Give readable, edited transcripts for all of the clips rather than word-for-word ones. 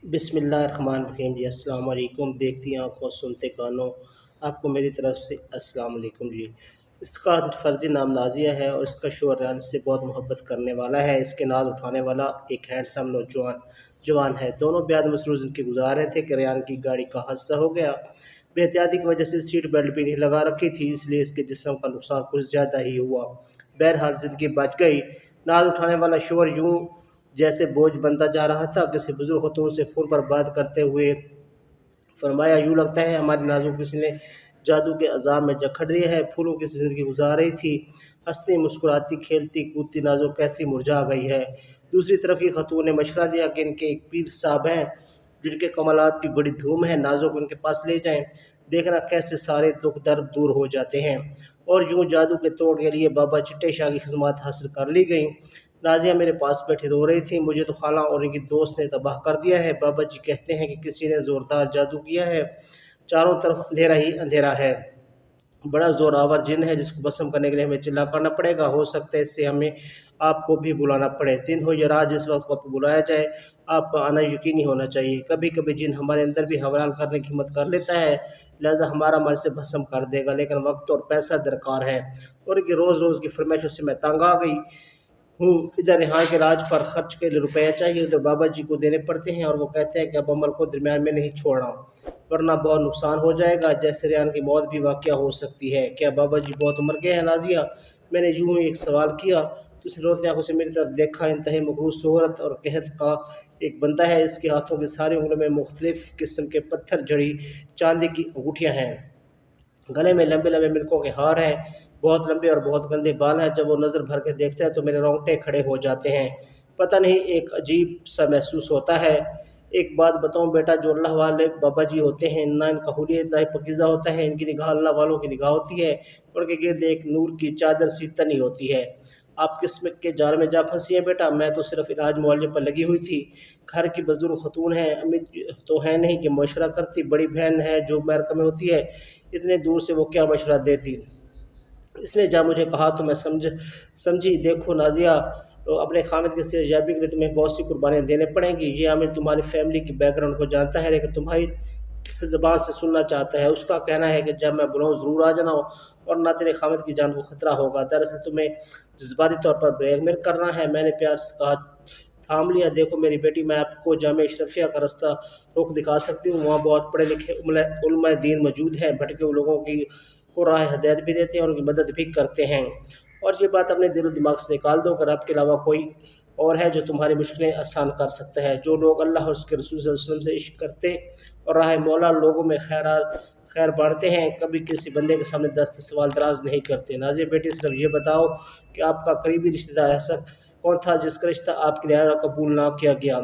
بسم اللہ الرحمن الرحیم جی السلام علیکم۔ دیکھتی آنکھوں سنتے کانوں، آپ کو میری طرف سے السلام علیکم جی۔ اس کا فرضی نام نازیہ ہے اور اس کا شوہر ریان سے بہت محبت کرنے والا ہے۔ اس کے ناز اٹھانے والا ایک ہینڈسم جوان ہے۔ دونوں بیاد مسرور زندگی گزار رہے تھے کہ ریان کی گاڑی کا حادثہ ہو گیا۔ بے احتیاطی کی وجہ سے سیٹ بیلٹ بھی نہیں لگا رکھی تھی، اس لیے اس کے جسم کا نقصان کچھ زیادہ ہی ہوا۔ بہرحال زندگی بچ گئی۔ ناز اٹھانے والا شوہر یوں جیسے بوجھ بنتا جا رہا تھا۔ کسی بزرگ خاتون سے فون پر بات کرتے ہوئے فرمایا، یوں لگتا ہے ہماری نازو کسی نے جادو کے عذاب میں جکڑ دیا ہے۔ پھولوں کی سی زندگی گزار رہی تھی، ہنستی مسکراتی کھیلتی کودتی نازو کیسی مرجھا گئی ہے۔ دوسری طرف کی خاتون نے مشورہ دیا کہ ان کے ایک پیر صاحب ہیں جن کے کمالات کی بڑی دھوم ہے، نازو کو ان کے پاس لے جائیں، دیکھنا کیسے سارے دکھ درد دور ہو جاتے ہیں۔ اور یوں جادو کے توڑ کے لیے بابا چٹے شاہ کی خدمات حاصل کر لی گئیں۔ نازیہ میرے پاس بیٹھی رو رہی تھی، مجھے تو خالہ اور ان کی دوست نے تباہ کر دیا ہے۔ بابا جی کہتے ہیں کہ کسی نے زوردار جادو کیا ہے، چاروں طرف اندھیرا ہی اندھیرا ہے، بڑا زور آور جن ہے جس کو بسم کرنے کے لیے ہمیں چلا کرنا پڑے گا، ہو سکتا ہے اس سے ہمیں آپ کو بھی بلانا پڑے، دن ہو یا رات جس وقت کو آپ کو بلایا جائے آپ کا آنا یقینی ہونا چاہیے۔ کبھی کبھی جن ہمارے اندر بھی حملہ کرنے کی ہمت کر لیتا ہے، لہذا ہمارا من سے بھسم کر دے گا، لیکن وقت اور پیسہ درکار ہے، اور ان کی روز روز کی فرمائشوں سے میں تنگ آ گئی ہوں۔ ادھر یہاں کے علاج پر خرچ کے لیے روپیہ چاہیے، ادھر بابا جی کو دینے پڑتے ہیں، اور وہ کہتے ہیں کہ اب عمل کو درمیان میں نہیں چھوڑنا ورنہ بہت نقصان ہو جائے گا، جیسے ریان کی موت بھی واقع ہو سکتی ہے۔ کیا بابا جی بہت عمر کے ہیں نازیہ؟ میں نے یوں ہی ایک سوال کیا تو اس نے روتی آنکھوں سے میری طرف دیکھا۔ انتہائی مقروض صورت اور قحط کا ایک بندہ ہے، اس کے ہاتھوں کی ساری انگلیوں میں مختلف قسم کے پتھر جڑی چاندی کی انگوٹھیاں ہیں، گلے میں لمبے لمبے ملکوں کے ہار ہیں، بہت لمبے اور بہت گندے بال ہیں۔ جب وہ نظر بھر کے دیکھتا ہے تو میرے رونگٹے کھڑے ہو جاتے ہیں، پتہ نہیں ایک عجیب سا محسوس ہوتا ہے۔ ایک بات بتاؤں بیٹا، جو اللہ والے بابا جی ہوتے ہیں نہ ان کا حلیہ اتنا ہی پاکیزہ ہوتا ہے، ان کی نگاہ اللہ والوں کی نگاہ ہوتی ہے، ان کے گرد ایک نور کی چادر سی تنی ہوتی ہے۔ آپ قسمت کے جال میں جا پھنسی ہیں بیٹا، میں تو صرف علاج معالجے پر لگی ہوئی تھی۔ گھر کی بزرگ خاتون ہیں، امی تو ہے نہیں کہ مشورہ کرتی، بڑی بہن ہے جو امریکہ میں ہوتی ہے، اتنے دور سے وہ کیا مشورہ دیتی۔ اس نے جب مجھے کہا تو میں سمجھی، دیکھو نازیہ، اپنے خامد کی صحتیابی کے لیے تمہیں بہت سی قربانیاں دینے پڑیں گی۔ یہ عامر تمہاری فیملی کی بیک گراؤنڈ کو جانتا ہے، لیکن تمہاری زبان سے سننا چاہتا ہے۔ اس کا کہنا ہے کہ جب میں بلاؤں ضرور آ جانا، اور نہ تیرے خامد کی جان کو خطرہ ہوگا۔ دراصل تمہیں جذباتی طور پر بلیک میل کرنا ہے۔ میں نے پیار سے کہا، تھام لیا۔ دیکھو میری بیٹی، میں آپ کو جامعہ اشرفیہ کا رستہ رخ دکھا سکتی ہوں، وہاں بہت پڑھے لکھے علماء دین موجود ہیں، بھٹکے ہوئے لوگوں کو راہ ہدایت بھی دیتے ہیں اور ان کی مدد بھی کرتے ہیں۔ اور یہ بات اپنے دل و دماغ سے نکال دو کہ رب کے علاوہ کوئی اور ہے جو تمہاری مشکلیں آسان کر سکتا ہے۔ جو لوگ اللہ اور اس کے رسول صلی اللہ علیہ وسلم سے عشق کرتے اور راہ مولا لوگوں میں خیر بانٹتے ہیں، کبھی کسی بندے کے سامنے دست سوال دراز نہیں کرتے۔ نازیہ بیٹی، صرف یہ بتاؤ کہ آپ کا قریبی رشتہ دار ایسا کون تھا جس کا رشتہ آپ کے لیے قبول نہ کیا گیا،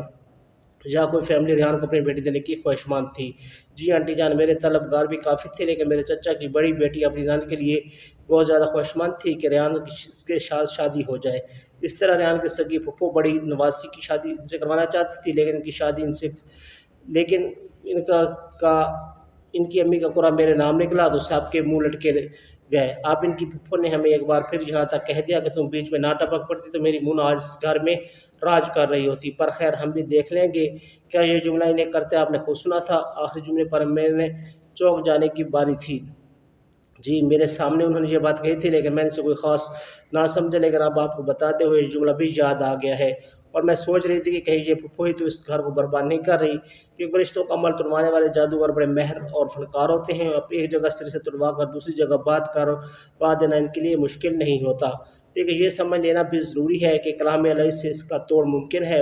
یا کوئی فیملی ریحان کو اپنی بیٹی دینے کی خواہشمند تھی؟ جی آنٹی جان، میرے طلبگار بھی کافی تھے، لیکن میرے چچا کی بڑی بیٹی اپنی نند کے لیے بہت زیادہ خواہشمند تھی کہ ریحان کے ساتھ شادی ہو جائے۔ اس طرح ریحان کی سگی پھپھو بڑی نواسی کی شادی ان سے کروانا چاہتی تھی، لیکن ان کی امی کا قرآن میرے نام نکلا تو سب کے منہ لٹکے گئے۔ آپ ان کی پھپھو نے ہمیں ایک بار پھر یہاں تک کہہ دیا کہ تم بیچ میں نہ ٹپک پڑتی تو میری منہ آج اس گھر میں راج کر رہی ہوتی، پر خیر ہم بھی دیکھ لیں گے۔ کیا یہ جملہ انہیں کرتے آپ نے خود سنا تھا؟ آخری جملے پر میں نے چونک جانے کی باری تھی۔ جی، میرے سامنے انہوں نے یہ بات کہی تھی، لیکن میں نے اسے کوئی خاص نہ سمجھا، لیکن اب آپ کو بتاتے ہوئے یہ جملہ بھی یاد آ گیا ہے، اور میں سوچ رہی تھی کہ کہیں یہ پھپھو ہی تو اس گھر کو برباد نہیں کر رہی، کیونکہ رشتوں کا عمل توڑوانے والے جادوگر بڑے ماہر اور فنکار ہوتے ہیں۔ اب ایک جگہ سر سے توڑوا کر دوسری جگہ بات کروا دینا ان کے لیے مشکل نہیں ہوتا، لیکن یہ سمجھ لینا بھی ضروری ہے کہ کلام الہی سے اس کا توڑ ممکن ہے،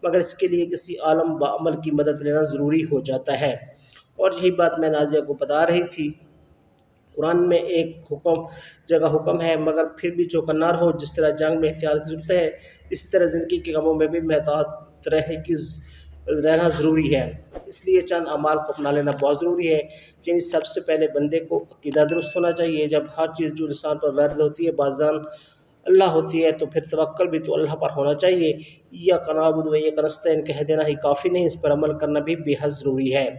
مگر اس کے لیے کسی عالم بعمل کی مدد لینا ضروری ہو جاتا ہے۔ اور یہی بات میں نازیہ کو بتا رہی تھی۔ قرآن میں ایک جگہ حکم ہے، مگر پھر بھی چوکنار ہو۔ جس طرح جنگ میں احتیاط کی ضرورت ہے، اسی طرح زندگی کے غموں میں بھی محتاط رہنا ضروری ہے۔ اس لیے چند اعمال کو اپنا لینا بہت ضروری ہے، یعنی سب سے پہلے بندے کو عقیدہ درست ہونا چاہیے۔ جب ہر چیز جو انسان پر وارد ہوتی ہے بازان اللہ ہوتی ہے، تو پھر توکل بھی تو اللہ پر ہونا چاہیے۔ ایاک نعبد و ایاک نستعین کہہ دینا ہی کافی نہیں، اس پر عمل کرنا بھی بے حد ضروری ہے۔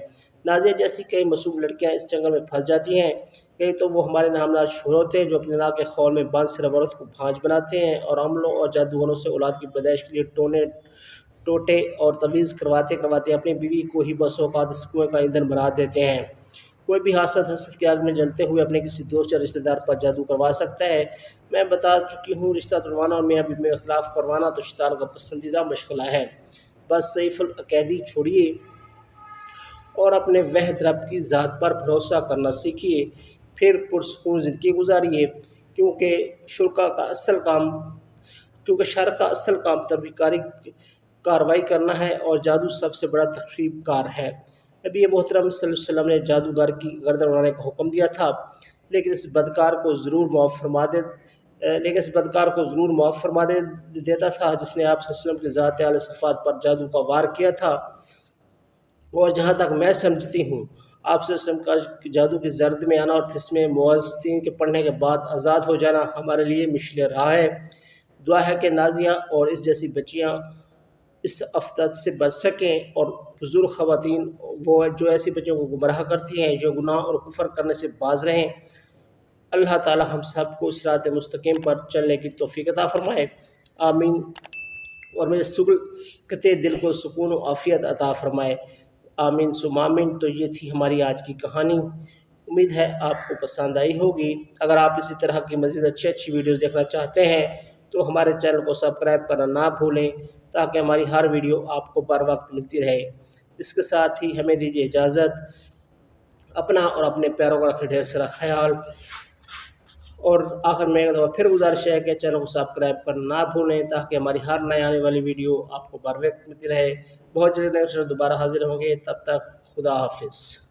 نازیہ جیسی کئی معصوم لڑکیاں اس چنگل میں پھنس جاتی ہیں، کئی تو وہ ہمارے نامدار شوہر ہوتے ہیں جو اپنے نا کے خول میں بند صرف عورت کو بھانج بناتے ہیں اور عملوں اور جادوگروں سے اولاد کی پیدائش کے لیے ٹونے ٹوٹے اور تویز کرواتے کرواتے اپنی بیوی کو ہی بس اوقات اس کنویں کا ایندھن بنا دیتے ہیں۔ کوئی بھی حسد کی آگ میں جلتے ہوئے اپنے کسی دوست یا رشتہ دار پر جادو کروا سکتا ہے۔ میں بتا چکی ہوں، رشتہ توڑوانا اور میاں بیوی میں اختلاف کروانا تو شیطان کا پسندیدہ مشغلہ ہے۔ بس ضعیف العقیدی چھوڑیے اور اپنے وحد رب کی ذات پر بھروسہ کرنا سیکھیے، پھر پرسکون زندگی گزاریے، کیونکہ شر کا اصل کام تربیتی کارروائی کرنا ہے اور جادو سب سے بڑا تخریب کار ہے۔ نبی محترم صلی اللہ علیہ وسلم نے جادوگر کی گردن اڑانے کا حکم دیا تھا، لیکن اس بدکار کو ضرور معاف فرما دیتا تھا جس نے آپ صلی اللہ علیہ وسلم کی ذات عالیہ صفات پر جادو کا وار کیا تھا۔ اور جہاں تک میں سمجھتی ہوں، آپ صلی اللہ علیہ وسلم کا جادو کی زرد میں آنا اور پھر اس میں معوذتین کے پڑھنے کے بعد آزاد ہو جانا ہمارے لیے مشعل راہ ہے۔ دعا ہے کہ نازیہ اور اس جیسی بچیاں اس آفت سے بچ سکیں، اور بزرگ خواتین وہ جو ایسی بچوں کو گمراہ کرتی ہیں جو گناہ اور کفر کرنے سے باز رہیں۔ اللہ تعالی ہم سب کو صراط مستقیم پر چلنے کی توفیق عطا فرمائے، آمین، اور میرے سکڑتے دل کو سکون و عافیت عطا فرمائے، آمین ثم آمین۔ تو یہ تھی ہماری آج کی کہانی، امید ہے آپ کو پسند آئی ہوگی۔ اگر آپ اسی طرح کی مزید اچھی ویڈیوز دیکھنا چاہتے ہیں تو ہمارے چینل کو سبسکرائب کرنا نہ بھولیں تاکہ ہماری ہر ویڈیو آپ کو بر وقت ملتی رہے۔ اس کے ساتھ ہی ہمیں دیجیے اجازت، اپنا اور اپنے پیاروں کا رکھیں ڈھیر سارا خیال، اور آخر میں ایک دفعہ پھر گزارش ہے کہ چینل کو سبسکرائب کرنا نہ بھولیں تاکہ ہماری ہر نئے آنے والی ویڈیو آپ کو بر وقت ملتی رہے۔ بہت جلد دوبارہ حاضر ہوں گے، تب تک خدا حافظ۔